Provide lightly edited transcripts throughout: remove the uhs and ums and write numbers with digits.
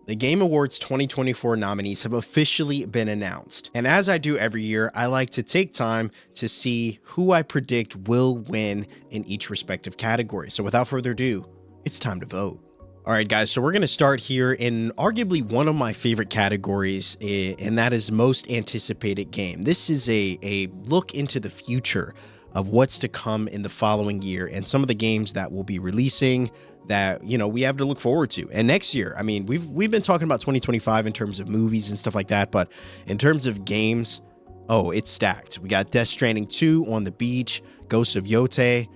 The Game Awards 2024 nominees have officially been announced, and as I do every year, I like to take time to see who I predict will win in each respective category. So without further ado, it's time to vote. All right, guys, so we're going to start here in arguably one of my favorite categories, and that is most anticipated game. This is a look into the future of what's to come in the following year and some of the games that will be releasing that, you know, we have to look forward to. And next year, I mean, we've been talking about 2025 in terms of movies and stuff like that, but in terms of games, oh, it's stacked. We got Death Stranding 2 on the beach, Ghosts of GOTY,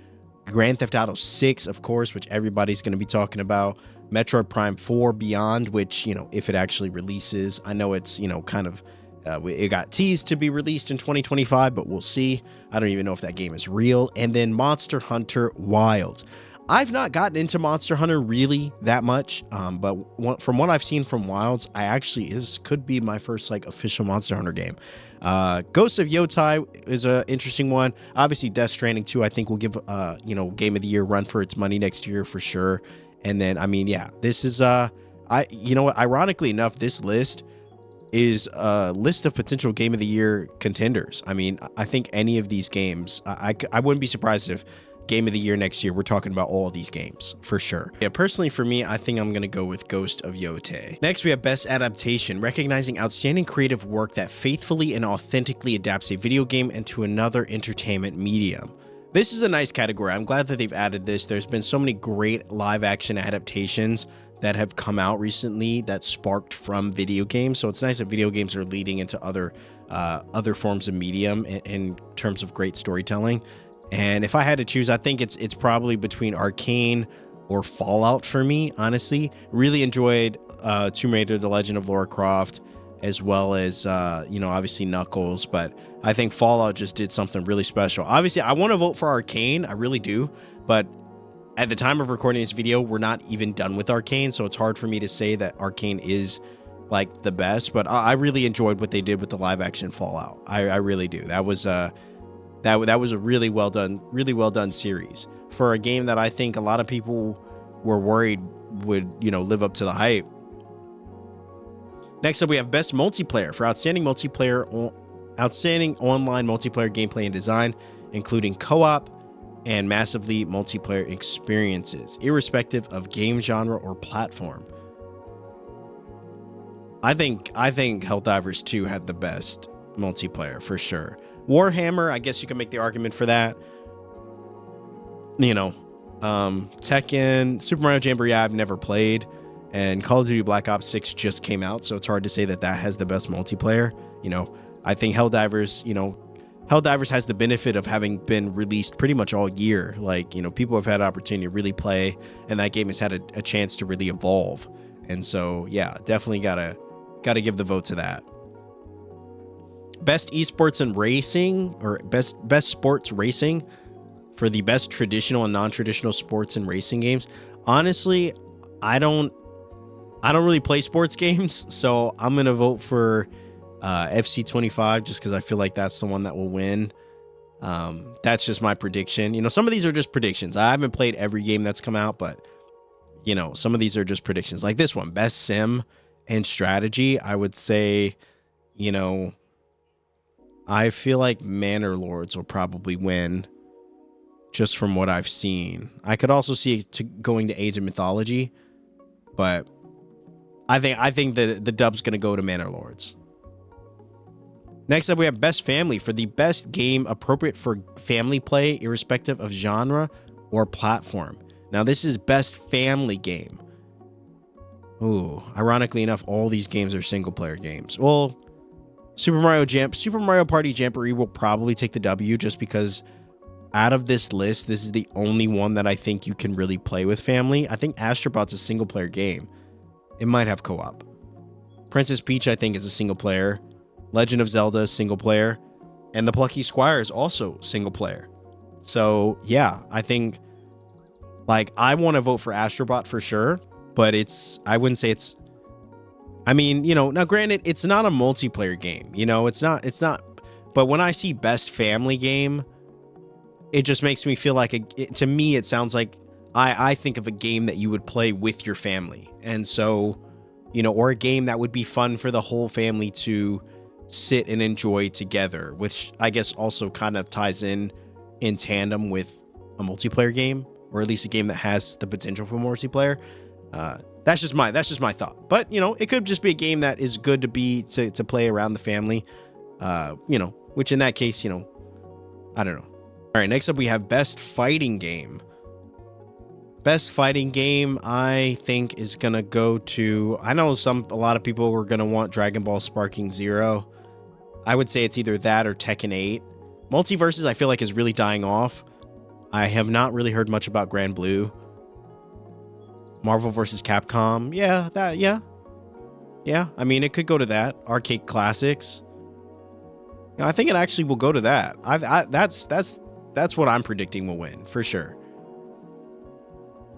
Grand Theft Auto 6, of course, which everybody's going to be talking about, Metroid Prime 4 Beyond, which, you know, if it actually releases, I know it's, you know, kind of it got teased to be released in 2025, but we'll see. I don't even know if that game is real. And then Monster Hunter Wilds. I've not gotten into Monster Hunter really that much, but from what I've seen from Wilds, I actually could be my first like official Monster Hunter game. Ghosts of GOTY is an interesting one. Obviously, Death Stranding 2, I think will give you know, Game of the Year run for its money next year for sure. And then, I mean, yeah, this is you know what? Ironically enough, this list is a list of potential Game of the Year contenders. I mean, I think any of these games, I wouldn't be surprised if Game of the Year next year, we're talking about all of these games for sure. Yeah, personally for me, I think I'm gonna go with Ghost of GOTY. Next, we have Best Adaptation, recognizing outstanding creative work that faithfully and authentically adapts a video game into another entertainment medium. This is a nice category. I'm glad that they've added this. There's been so many great live action adaptations that have come out recently that sparked from video games. So it's nice that video games are leading into other forms of medium in terms of great storytelling. And if I had to choose, I think it's probably between Arcane or Fallout for me, honestly. Really enjoyed Tomb Raider, The Legend of Lara Croft, as well as, you know, obviously Knuckles. But I think Fallout just did something really special. Obviously, I want to vote for Arcane. I really do. But at the time of recording this video, we're not even done with Arcane. So it's hard for me to say that Arcane is like the best. But I really enjoyed what they did with the live action Fallout. I really do. That was that was a really well done series for a game that I think a lot of people were worried would, you know, live up to the hype. Next up, we have Best Multiplayer for outstanding online multiplayer gameplay and design, including co-op and massively multiplayer experiences, irrespective of game genre or platform. I think Helldivers 2 had the best multiplayer for sure. Warhammer, I guess you can make the argument for that. You know, Tekken, Super Mario Jamboree, I've never played, and Call of Duty Black Ops 6 just came out, so it's hard to say that has the best multiplayer. You know, I think Helldivers has the benefit of having been released pretty much all year. Like, you know, people have had an opportunity to really play, and that game has had a chance to really evolve. And so, yeah, definitely gotta give the vote to that. Best esports and racing, or best sports racing for the best traditional and non-traditional sports and racing games. Honestly, I don't really play sports games, so I'm gonna vote for FC25 just because I feel like that's the one that will win. That's just my prediction. You know, some of these are just predictions. I haven't played every game that's come out, but you know, some of these are just predictions. Like this one, best sim and strategy. I would say, you know, I feel like Manor Lords will probably win just from what I've seen. I could also see it going to Age of Mythology, but I think that the dub's going to go to Manor Lords. Next up, we have Best Family for the best game appropriate for family play, irrespective of genre or platform. Now, this is Best Family Game. Ooh, ironically enough, all these games are single-player games. Well, Super Mario Party Jamboree will probably take the W just because out of this list, this is the only one that I think you can really play with family. I think Astrobot's a single-player game. It might have co-op. Princess Peach, I think, is a single-player. Legend of Zelda is single-player. And The Plucky Squire is also single-player. So, yeah, I think, like, I want to vote for Astrobot for sure, but I wouldn't say it's, I mean, you know, now granted, it's not a multiplayer game, you know, it's not, but when I see best family game, it just makes me feel like, to me, it sounds like I think of a game that you would play with your family. And so, or a game that would be fun for the whole family to sit and enjoy together, which I guess also kind of ties in tandem with a multiplayer game, or at least a game that has the potential for multiplayer. That's just my thought. But it could just be a game that is good to play around the family. Which in that case, I don't know. All right, next up we have best fighting game. Best fighting game, I think, is gonna go to. I know a lot of people were gonna want Dragon Ball Sparking Zero. I would say it's either that or Tekken 8. Multiverses, I feel like, is really dying off. I have not really heard much about Grand Blue. Marvel vs. Capcom, yeah. I mean, it could go to that. Arcade Classics. I think it actually will go to that. That's what I'm predicting will win for sure.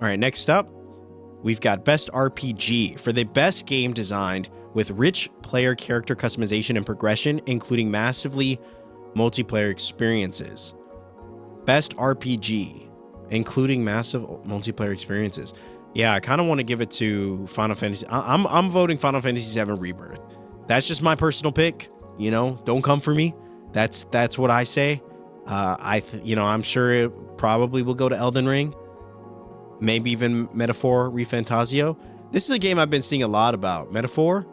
All right, next up, we've got Best RPG for the best game designed with rich player character customization and progression, including massively multiplayer experiences. Best RPG, including massive multiplayer experiences. Yeah, I kind of want to give it to Final Fantasy. I'm voting Final Fantasy VII Rebirth. That's just my personal pick. Don't come for me. That's what I say. I'm sure it probably will go to Elden Ring. Maybe even Metaphor ReFantazio. This is a game I've been seeing a lot about. Metaphor.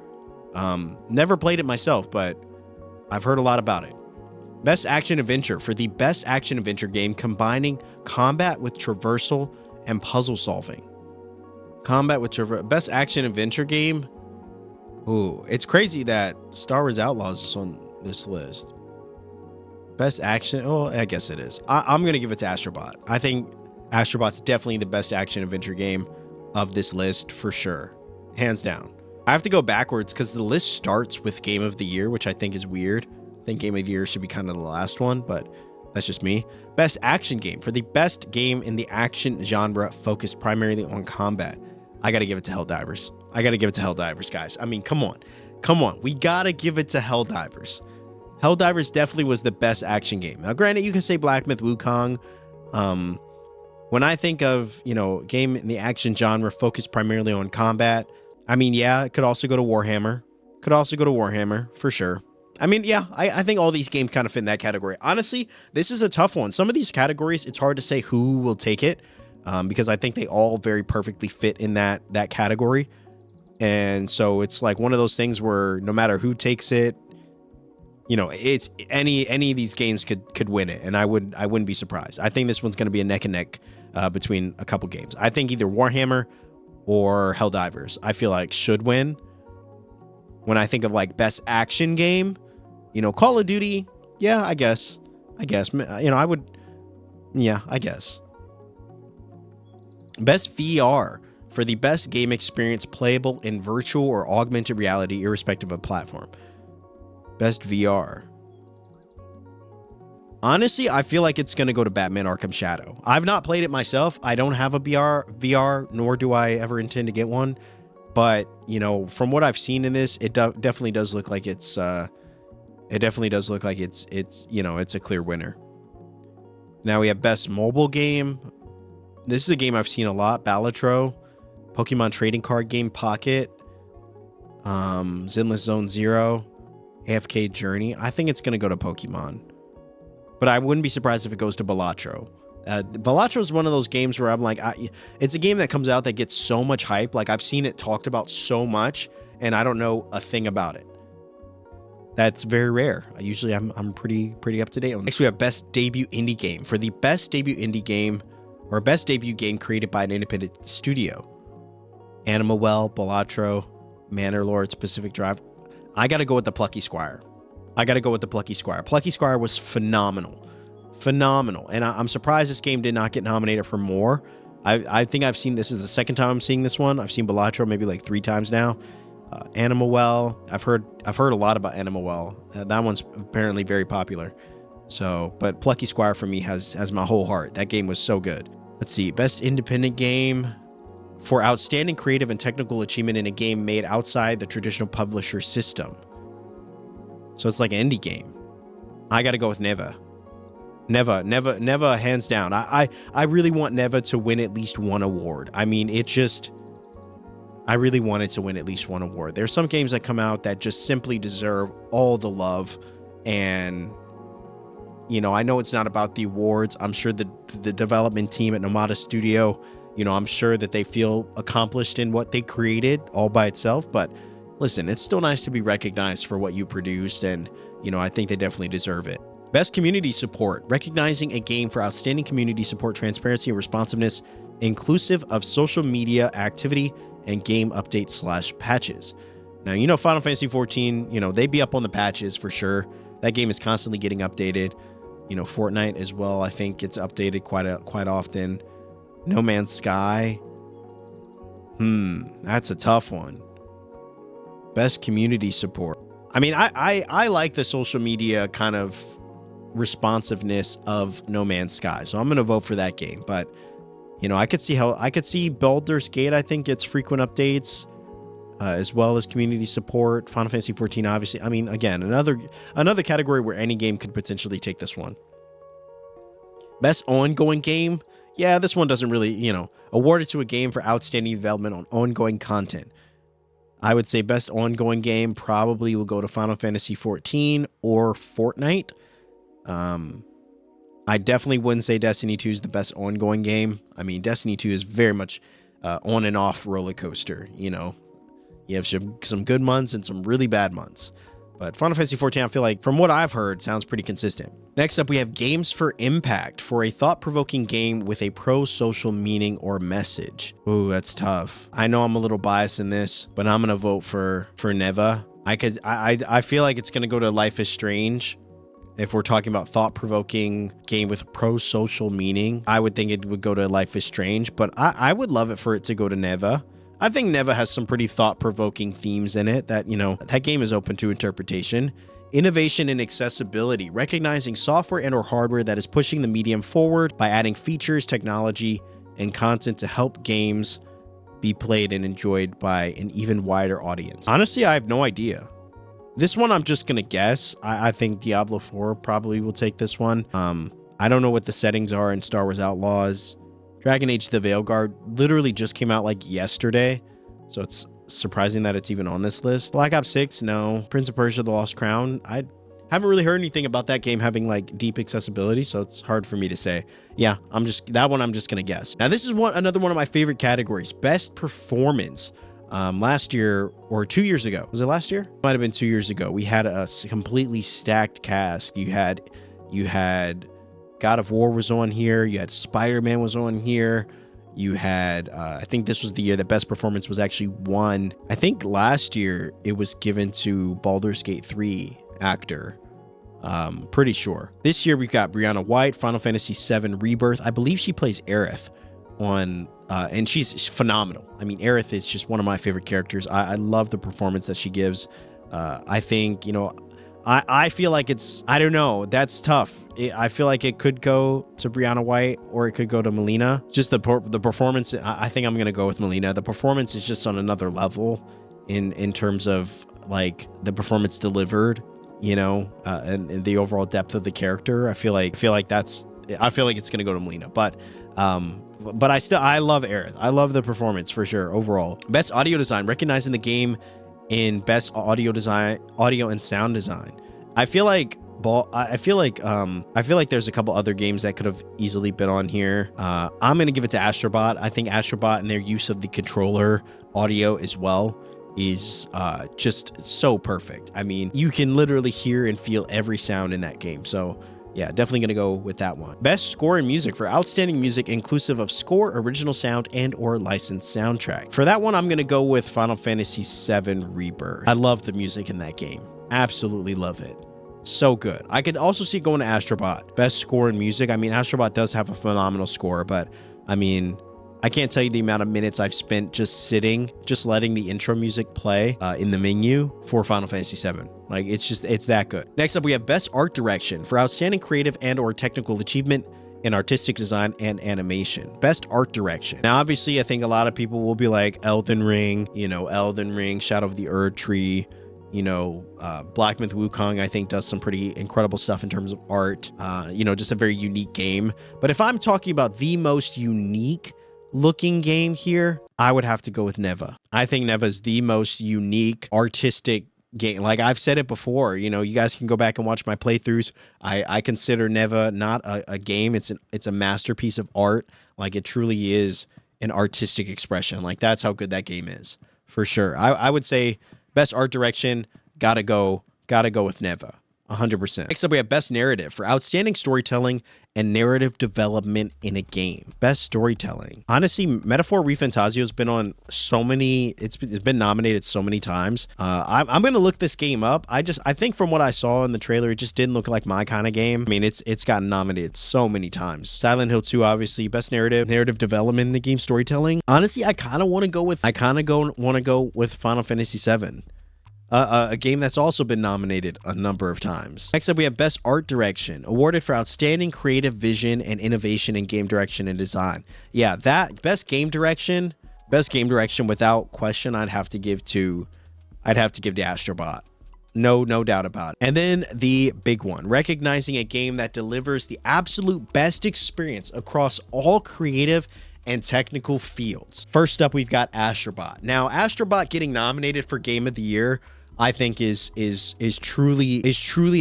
Never played it myself, but I've heard a lot about it. Best action adventure for the best action adventure game combining combat with traversal and puzzle solving. Best action adventure game. Ooh, it's crazy that Star Wars Outlaws is on this list. Best action. Oh, I guess it is. I'm gonna give it to Astrobot. I think Astrobot's definitely the best action adventure game of this list for sure, hands down. I have to go backwards because the list starts with Game of the Year, which I think is weird. I think Game of the Year should be kind of the last one, but that's just me. Best action game for the best game in the action genre focused primarily on combat. I got to give it to Helldivers, guys. I mean, come on. We got to give it to Helldivers. Helldivers definitely was the best action game. Now, granted, you can say Black Myth Wukong. When I think of, game in the action genre focused primarily on combat, I mean, yeah, it could also go to Warhammer. For sure. I mean, yeah, I think all these games kind of fit in that category. Honestly, this is a tough one. Some of these categories, it's hard to say who will take it. Because I think they all very perfectly fit in that category. And so it's like one of those things where no matter who takes it, it's any of these games could win it. And I wouldn't be surprised. I think this one's going to be a neck and neck between a couple games. I think either Warhammer or Helldivers, I feel like should win. When I think of like best action game, Call of Duty. Yeah, I guess, I guess. Best VR for the best game experience playable in virtual or augmented reality, irrespective of platform. Best VR. Honestly, I feel like it's going to go to Batman Arkham Shadow. I've not played it myself. I don't have a VR, nor do I ever intend to get one. But, from what I've seen in this, it definitely does look like it's a clear winner. Now we have best mobile game. This is a game I've seen a lot. Balatro, Pokemon trading card game Pocket, Zenless Zone Zero, AFK Journey. I think it's going to go to Pokemon. But I wouldn't be surprised if it goes to Balatro. Balatro is one of those games where I'm like, it's a game that comes out that gets so much hype. Like, I've seen it talked about so much, and I don't know a thing about it. That's very rare. Usually I'm pretty up to date on. Next, we have best debut indie game. For the best debut indie game, or best debut game created by an independent studio. Animal Well, Balatro, Manor Lords, Pacific Drive. I got to go with the Plucky Squire. Plucky Squire was phenomenal. And I'm surprised this game did not get nominated for more. I think I've seen, this is the second time I'm seeing this one. I've seen Balatro maybe like 3 times now. Animal Well, I've heard a lot about Animal Well. That one's apparently very popular. So, but Plucky Squire for me has my whole heart. That game was so good. Let's see, best independent game for outstanding creative and technical achievement in a game made outside the traditional publisher system. So it's like an indie game. I got to go with Neva, hands down. I really want Neva to win at least one award. I mean, I really wanted to win at least one award. There's some games that come out that just simply deserve all the love. And, you know, I know it's not about the awards. I'm sure the development team at Nomada Studio, you know, I'm sure that they feel accomplished in what they created all by itself. But listen, it's still nice to be recognized for what you produced. And, you know, I think they definitely deserve it. Best community support, recognizing a game for outstanding community support, transparency, and responsiveness, inclusive of social media activity and game updates / patches. Now, you know, Final Fantasy 14, you know, they be up on the patches for sure. That game is constantly getting updated. You know, Fortnite as well, I think it's updated quite often. No Man's Sky. That's a tough one. Best community support. I mean, I like the social media kind of responsiveness of No Man's Sky, so I'm going to vote for that game. But, you know, I could see Baldur's Gate, I think, gets frequent updates, as well as community support. Final Fantasy 14, obviously. I mean, again, another category where any game could potentially take this one. Best ongoing game. Yeah, this one doesn't really, you know, awarded to a game for outstanding development on ongoing content. I would say best ongoing game probably will go to Final Fantasy 14 or Fortnite. I definitely wouldn't say Destiny 2 is the best ongoing game. I mean, Destiny 2 is very much on and off roller coaster, you know. You have some good months and some really bad months. But Final Fantasy 14, I feel like, from what I've heard, sounds pretty consistent. Next up, we have Games for Impact, for a thought-provoking game with a pro-social meaning or message. Ooh, that's tough. I know I'm a little biased in this, but I'm gonna vote for Neva. I feel like it's gonna go to Life is Strange. If we're talking about thought-provoking game with pro-social meaning, I would think it would go to Life is Strange, but I would love it for it to go to Neva. I think Neva has some pretty thought-provoking themes in it that, you know, that game is open to interpretation. Innovation and accessibility, recognizing software and or hardware that is pushing the medium forward by adding features, technology, and content to help games be played and enjoyed by an even wider audience. Honestly, I have no idea. This one, I'm just going to guess. I think Diablo 4 probably will take this one. I don't know what the settings are in Star Wars Outlaws. Dragon Age The Veilguard literally just came out like yesterday, so it's surprising that it's even on this list. Black Ops 6, no. Prince of Persia: The Lost Crown, I haven't really heard anything about that game having like deep accessibility, so it's hard for me to say. Yeah, I'm just gonna guess. Now this is another one of my favorite categories, best performance. Last year or 2 years ago, was it last year? Might have been 2 years ago. We had a completely stacked cast. You had God of War was on here. You had Spider-Man was on here. You had, I think this was the year that best performance was actually won. I think last year it was given to Baldur's Gate 3 actor. Pretty sure. This year we've got Brianna White, Final Fantasy VII Rebirth. I believe she plays Aerith on, and she's phenomenal. I mean, Aerith is just one of my favorite characters. I love the performance that she gives. I think, you know, I feel like it's, I don't know, that's tough. I feel like it could go to Brianna White or it could go to Melina. Just the performance, I think I'm going to go with Melina. The performance is just on another level in terms of like the performance delivered, you know, and the overall depth of the character. I feel like it's going to go to Melina, but I love Aerith. I love the performance for sure overall. Best audio design, recognizing the game in best audio design, audio and sound design. I feel like there's a couple other games that could have easily been on here. I'm gonna give it to Astrobot. I think Astrobot and their use of the controller audio as well is just so perfect. I mean, you can literally hear and feel every sound in that game. So yeah, definitely gonna go with that one. Best score and music, for outstanding music inclusive of score, original sound, and or licensed soundtrack. For that one, I'm gonna go with Final Fantasy VII Rebirth. I love the music in that game. Absolutely love it. So good. I could also see it going to Astrobot. Best score and music. I mean, Astrobot does have a phenomenal score, but I mean, I can't tell you the amount of minutes I've spent just sitting, just letting the intro music play in the menu for Final Fantasy VII. Like, it's that good. Next up, we have Best Art Direction, for outstanding creative and or technical achievement in artistic design and animation. Best Art Direction. Now, obviously, I think a lot of people will be like Elden Ring, Shadow of the Erd Tree, Black Myth Wukong, I think, does some pretty incredible stuff in terms of art. Just a very unique game. But if I'm talking about the most unique looking game here, I would have to go with Neva. I think Neva is the most unique artistic game. Like I've said it before, you know, you guys can go back and watch my playthroughs. I consider Neva not a game. It's a masterpiece of art. Like it truly is an artistic expression. Like that's how good that game is for sure. I would say best art direction, gotta go with Neva. 100%. Next up, we have Best Narrative for outstanding storytelling and narrative development in a game. Best storytelling. Honestly, Metaphor ReFantazio has been on so many, it's been nominated so many times. I'm going to look this game up. I think from what I saw in the trailer, it just didn't look like my kind of game. I mean, it's gotten nominated so many times. Silent Hill 2, obviously, Best Narrative development in the game, storytelling. Honestly, I kind of want to go with Final Fantasy 7. A game that's also been nominated a number of times. Next up, we have Best Art Direction, awarded for outstanding creative vision and innovation in game direction and design. Yeah, that best game direction without question, I'd have to give to Astrobot. No doubt about it. And then the big one, recognizing a game that delivers the absolute best experience across all creative and technical fields. First up, we've got Astrobot. Now, Astrobot getting nominated for Game of the Year, I think is truly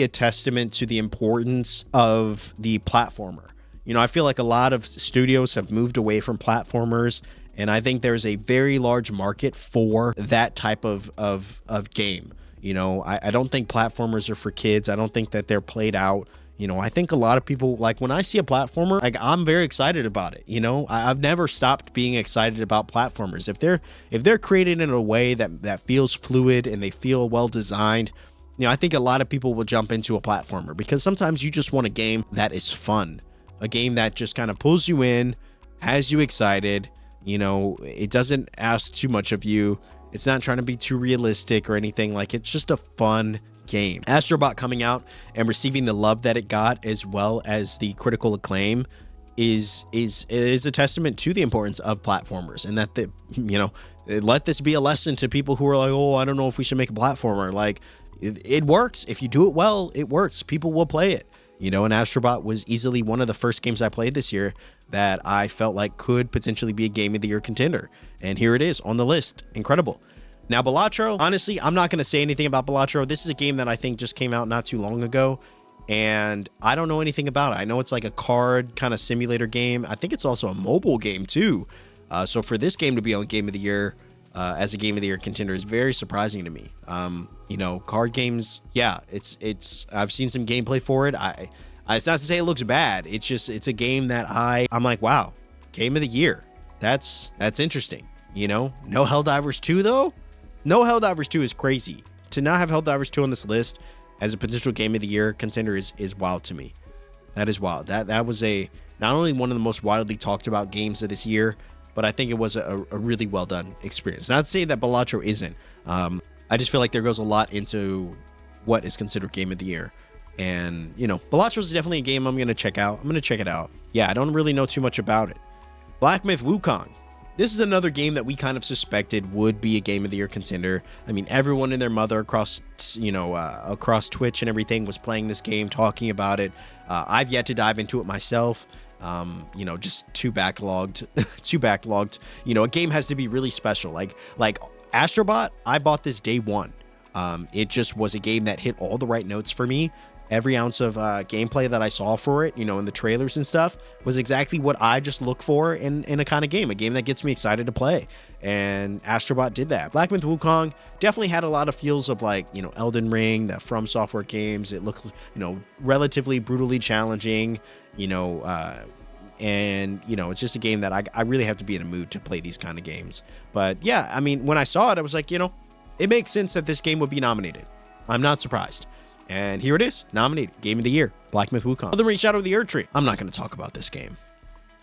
a testament to the importance of the platformer. You know, I feel like a lot of studios have moved away from platformers, and I think there's a very large market for that type of game. You know, I don't think platformers are for kids. I don't think that they're played out. You know, I think a lot of people, like when I see a platformer, like I'm very excited about it. You know, I've never stopped being excited about platformers. If they're created in a way that feels fluid and they feel well designed, you know, I think a lot of people will jump into a platformer because sometimes you just want a game that is fun, a game that just kind of pulls you in, has you excited. You know, it doesn't ask too much of you. It's not trying to be too realistic or anything. Like it's just a fun game. Astrobot coming out and receiving the love that it got as well as the critical acclaim is a testament to the importance of platformers, and that let this be a lesson to people who are like, oh, I don't know if we should make a platformer. Like it works. If you do it well, it works. People will play it. You know, and Astrobot was easily one of the first games I played this year that I felt like could potentially be a Game of the Year contender. And here it is on the list. Incredible. Now, Balatro, honestly, I'm not going to say anything about Balatro. This is a game that I think just came out not too long ago, and I don't know anything about it. I know it's like a card kind of simulator game. I think it's also a mobile game, too. So for this game to be on Game of the Year as a Game of the Year contender is very surprising to me. You know, card games, yeah, it's I've seen some gameplay for it. It's not to say it looks bad. It's a game that I'm like, wow, Game of the Year. That's interesting. You know, no Helldivers 2 though. No Helldivers 2 is crazy. To not have Helldivers 2 on this list as a potential Game of the Year contender is wild to me. That is wild. That was not only one of the most widely talked about games of this year, but I think it was a really well done experience. Not to say that Balatro isn't. I just feel like there goes a lot into what is considered Game of the Year. And, you know, Balatro is definitely a game I'm going to check out. I'm going to check it out. Yeah, I don't really know too much about it. Black Myth Wukong. This is another game that we kind of suspected would be a Game of the Year contender. I mean, everyone and their mother across Twitch and everything was playing this game, talking about it. I've yet to dive into it myself. You know, just too backlogged. You know, a game has to be really special. Like Astrobot, I bought this day one. It just was a game that hit all the right notes for me. Every ounce of gameplay that I saw for it, you know, in the trailers and stuff, was exactly what I just look for in a kind of game, a game that gets me excited to play. And Astrobot did that. Black Myth Wukong definitely had a lot of feels of like, you know, Elden Ring, the From Software games. It looked, you know, relatively brutally challenging, you know, and, you know, it's just a game that I really have to be in a mood to play these kind of games. But yeah, I mean, when I saw it, I was like, you know, it makes sense that this game would be nominated. I'm not surprised. And here it is, nominated, Game of the Year, Black Myth Wukong. Elden Ring Shadow of the Erdtree. I'm not going to talk about this game.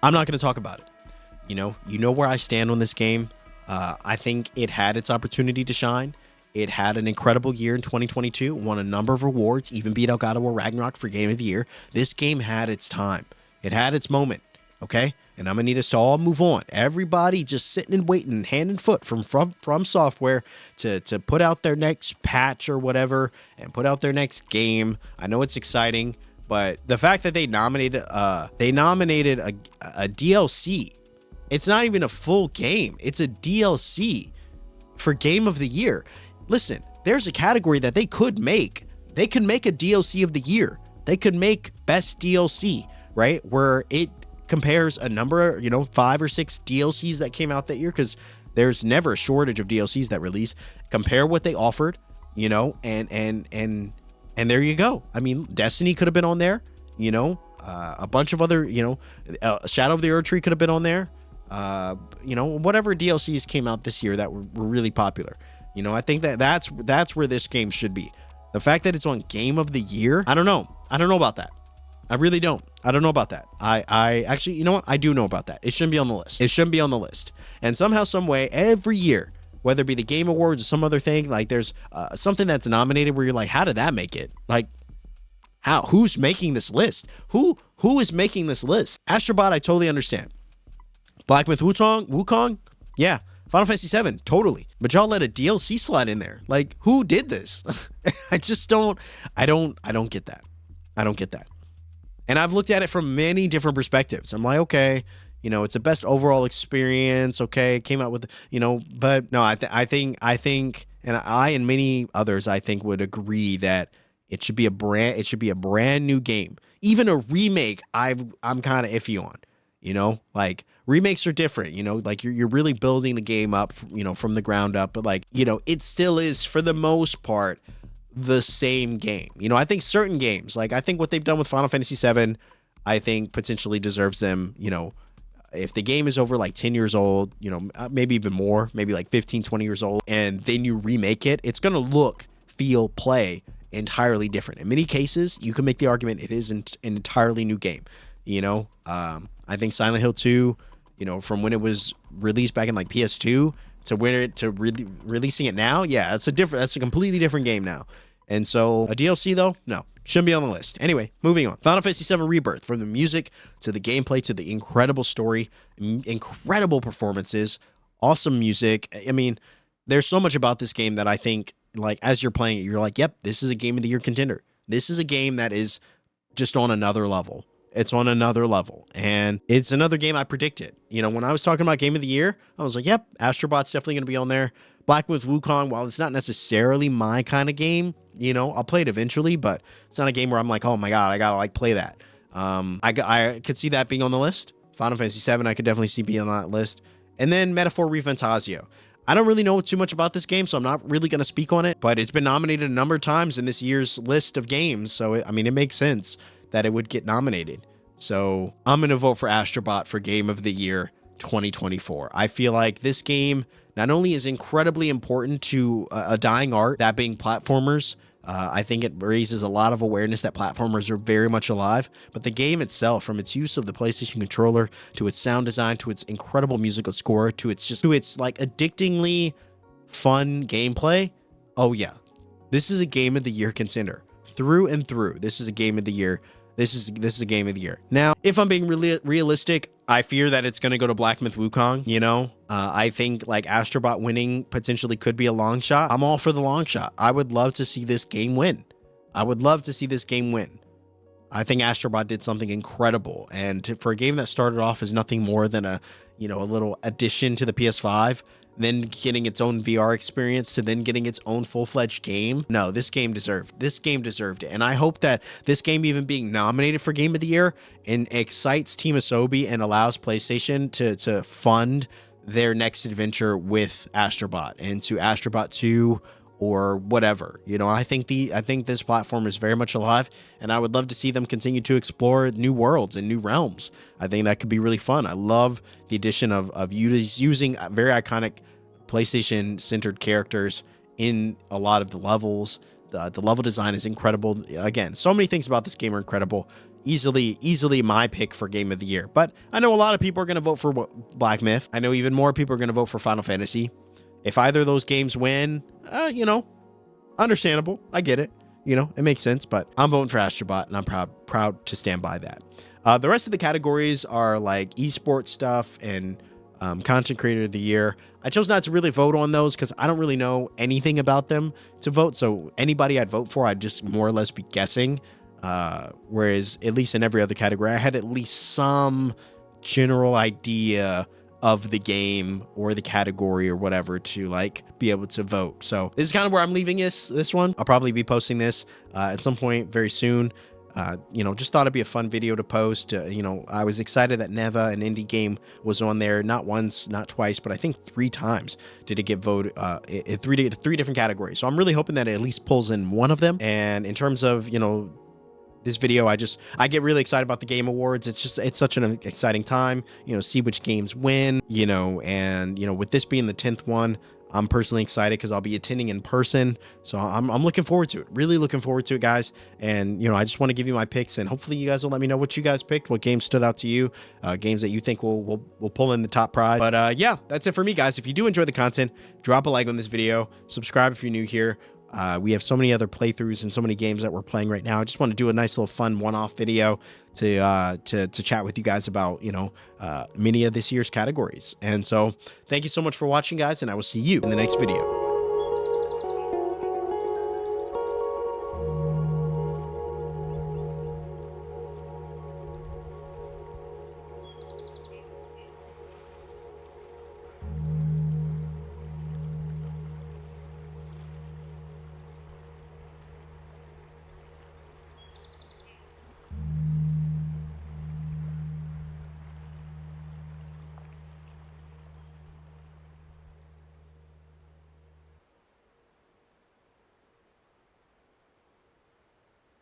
I'm not going to talk about it. You know where I stand on this game. I think it had its opportunity to shine. It had an incredible year in 2022, won a number of awards, even beat out God of War Ragnarok for Game of the Year. This game had its time. It had its moment, okay? And I'm going to need us to all move on. Everybody just sitting and waiting, hand and foot from Software to put out their next patch or whatever and put out their next game. I know it's exciting, but the fact that they nominated a DLC It's not even a full game. It's a DLC for Game of the Year. Listen, there's a category that they could make. They could make a DLC of the year. They could make best DLC, right? Where it compares a number, 5 or 6 DLCs that came out that year, because there's never a shortage of DLCs that release. Compare what they offered, and there you go. I mean, Destiny could have been on there, a bunch of other, Shadow of the Erd Tree could have been on there. Whatever DLCs came out this year that were really popular. I think that's where this game should be. The fact that it's on Game of the Year, I don't know about that. I really don't. I don't know about that. I actually, you know what? I do know about that. It shouldn't be on the list. It shouldn't be on the list. And somehow, some way, every year, whether it be the Game Awards or some other thing, like there's something that's nominated where you're like, how did that make it? Like, how? Who's making this list? Who is making this list? Astrobot, I totally understand. Black Myth Wukong? Yeah. Final Fantasy VII, totally. But y'all let a DLC slide in there. Like, who did this? I don't get that. I don't get that. And I've looked at it from many different perspectives. I'm like, okay, it's a best overall experience. Okay, it came out with, but no, I think, and I and many others, I think, would agree that it should be a brand new game. Even a remake, I'm kind of iffy on. Like remakes are different, like you're really building the game up, from the ground up, but like, it still is for the most part the same game. I think certain games, like I think what they've done with Final Fantasy VII, I think potentially deserves them, if the game is over like 10 years old, maybe even more, maybe like 15, 20 years old, and then you remake it, it's going to look, feel, play entirely different. In many cases, you can make the argument it is an entirely new game. I think Silent Hill 2, from when it was released back in like PS2 to releasing it now, yeah, that's a completely different game now. And so a DLC though, no, shouldn't be on the list. Anyway, moving on. Final Fantasy VII Rebirth, from the music to the gameplay to the incredible story, incredible performances, awesome music. I mean, there's so much about this game that I think, like, as you're playing it, you're like, yep, this is a Game of the Year contender. This is a game that is just on another level. It's on another level, and it's another game I predicted. When I was talking about Game of the Year, I was like, yep, Astrobot's definitely going to be on there. Black Myth Wukong, while it's not necessarily my kind of game, I'll play it eventually, but it's not a game where I'm like, oh my God, I got to like play that. I could see that being on the list. Final Fantasy VII, I could definitely see being on that list. And then Metaphor Refantasio. I don't really know too much about this game, so I'm not really going to speak on it, but it's been nominated a number of times in this year's list of games, so it makes sense that it would get nominated. So I'm going to vote for Astrobot for Game of the Year 2024. I feel like this game not only is incredibly important to a dying art, that being platformers. I think it raises a lot of awareness that platformers are very much alive, but the game itself, from its use of the PlayStation controller to its sound design to its incredible musical score to its like addictingly fun gameplay. Oh yeah, this is a Game of the Year contender through and through. This is a Game of the Year. This is a Game of the Year. Now, if I'm being really realistic, I fear that it's going to go to Black Myth Wukong. I think like Astrobot winning potentially could be a long shot. I'm all for the long shot. I would love to see this game win. I think Astrobot did something incredible, and for a game that started off as nothing more than a little addition to the PS5, then getting its own VR experience to then getting its own full-fledged game. No, this game deserved it. And I hope that this game even being nominated for Game of the Year and excites Team Asobi and allows PlayStation to fund their next adventure with Astrobot and to Astrobot 2 or whatever. I think this platform is very much alive, and I would love to see them continue to explore new worlds and new realms. I think that could be really fun. I love the addition of using very iconic PlayStation-centered characters in a lot of the levels. The level design is incredible. Again, so many things about this game are incredible. Easily my pick for Game of the Year. But I know a lot of people are going to vote for Black Myth. I know even more people are going to vote for Final Fantasy. If either of those games win, understandable. I get it. It makes sense, but I'm voting for Astrobot, and I'm proud to stand by that. The rest of the categories are like esports stuff and content creator of the year. I chose not to really vote on those because I don't really know anything about them to vote. So anybody I'd vote for, I'd just more or less be guessing. Whereas at least in every other category, I had at least some general idea of the game or the category or whatever to like be able to vote. So this is kind of where I'm leaving this one. I'll probably be posting this at some point very soon. You know, just thought it'd be a fun video to post. You know, I was excited that Neva, an indie game, was on there, not once, not twice, but I think 3 times did it get voted in three different categories. So I'm really hoping that it at least pulls in one of them. And in terms of, you know, this video, I get really excited about the Game Awards. It's such an exciting time, you know, see which games win, you know, and, you know, with this being the 10th one, I'm personally excited because I'll be attending in person. So I'm looking forward to it. Really looking forward to it, guys. And, you know, I just want to give you my picks, and hopefully you guys will let me know what you guys picked, what games stood out to you, games that you think will pull in the top prize. But yeah, that's it for me, guys. If you do enjoy the content, drop a like on this video, subscribe if you're new here. We have so many other playthroughs and so many games that we're playing right now. I just want to do a nice little fun one-off video to chat with you guys about, you know, many of this year's categories. And so thank you so much for watching, guys, and I will see you in the next video.